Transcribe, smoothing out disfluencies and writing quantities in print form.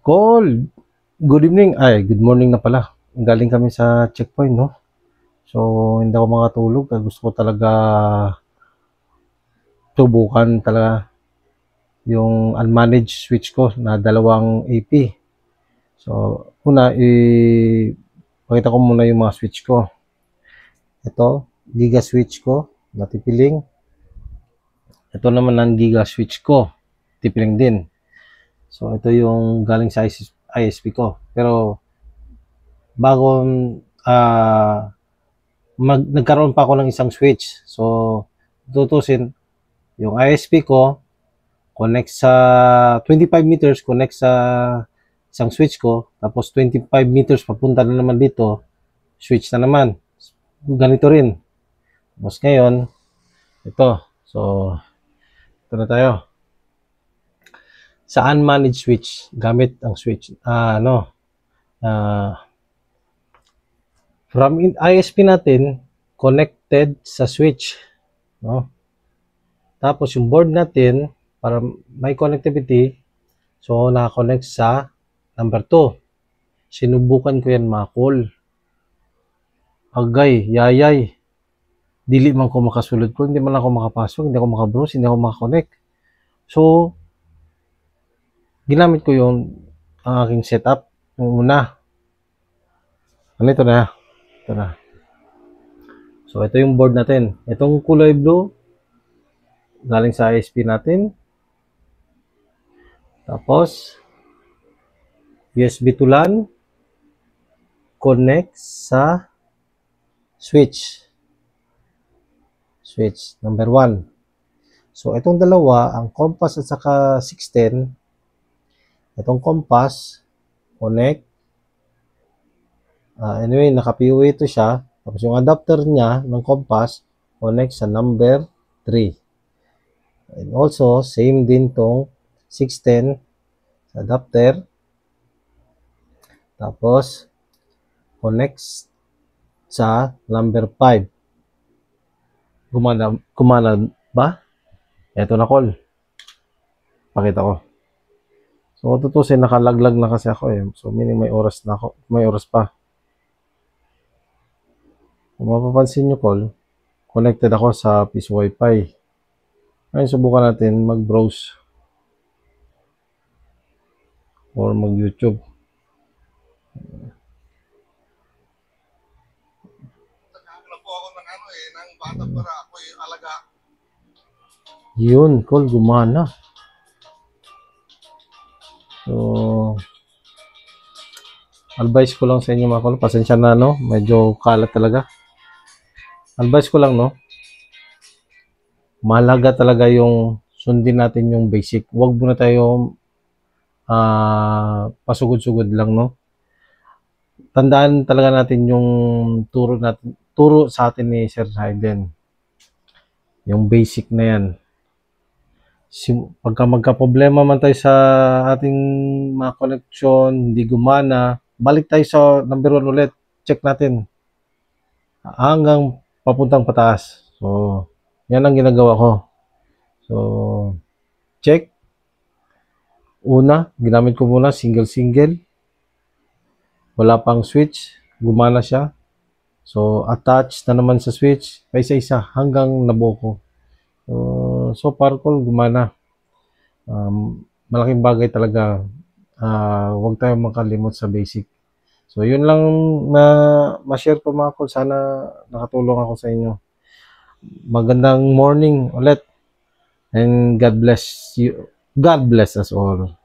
Call. Good evening. Ay, good morning na pala. Galing kami sa checkpoint, no? So, hindi ako makatulog. Gusto ko talaga tubukan talaga yung unmanaged switch ko na dalawang AP. So, una, pakita ko muna yung mga switch ko. Ito, giga switch ko, natipiling. Ito naman ang giga switch ko, tipiling din. So, ito yung galing sa ISP ko. Pero, bago nagkaroon pa ako ng isang switch. So, tutusin, yung ISP ko, connect sa 25 meters, connect sa isang switch ko, tapos 25 meters papunta na naman dito, switch na naman. Ganito rin. Tapos ngayon, ito. So, ito na tayo. Sa unmanaged switch, gamit ang switch, from ISP natin, connected sa switch. No? Tapos yung board natin, para may connectivity, so naka-connect sa number 2. Sinubukan ko yan makol. Agay, yayay. Dili man ko makasulod ko, hindi man ako makapasok, hindi ako makabrowse, hindi ako makakonect. So, ginamit ko yung aking setup, yung una. Ito na. Ito na. So, ito yung board natin. Itong kulay blue, galing sa ISP natin. Tapos, USB to LAN, connect sa switch. Switch, number 1. So, itong dalawa, ang compass at saka 610, itong compass, connect. Anyway, naka-POA ito siya. Tapos yung adapter niya ng compass, connect sa number 3. And also, same din tong 610 sa adapter. Tapos, connect sa number 5. Gumana ba? Ito na, call. Pakita ko. So, tutusin, nakalaglag na kasi ako eh. So, meaning may oras na ako. May oras pa. Kung mapapansin nyo, call, connected ako sa Peace Wi-Fi. Ngayon, subukan natin mag-browse or mag-YouTube. Naghahanap po ako ng ng bata para ako yung alaga. Yun, call, gumana. So, advice ko lang sa inyo mga call, pasensya na, no? Medyo kalat talaga. Advice ko lang, no? Mahalaga talaga yung sundin natin yung basic. Huwag muna tayo pasugod-sugod lang, no? Tandaan talaga natin yung turo sa atin ni Sir Hayden. Yung basic na yan. Pagka magka-problema man tayo sa ating mga connection, hindi gumana, balik tayo sa number 1 ulit. Check natin. Hanggang papuntang pataas. So, yan ang ginagawa ko. So, check. Una, ginamit ko muna single-single. Wala pang switch. Gumana siya. So, attach na naman sa switch. Isa-isa hanggang nabuo ko. So far, call, gumana. Malaking bagay talaga. Huwag tayong makalimot sa basic. So, yun lang na ma-share ko mga call. Sana nakatulong ako sa inyo. Magandang morning ulit. And God bless you. God bless us all.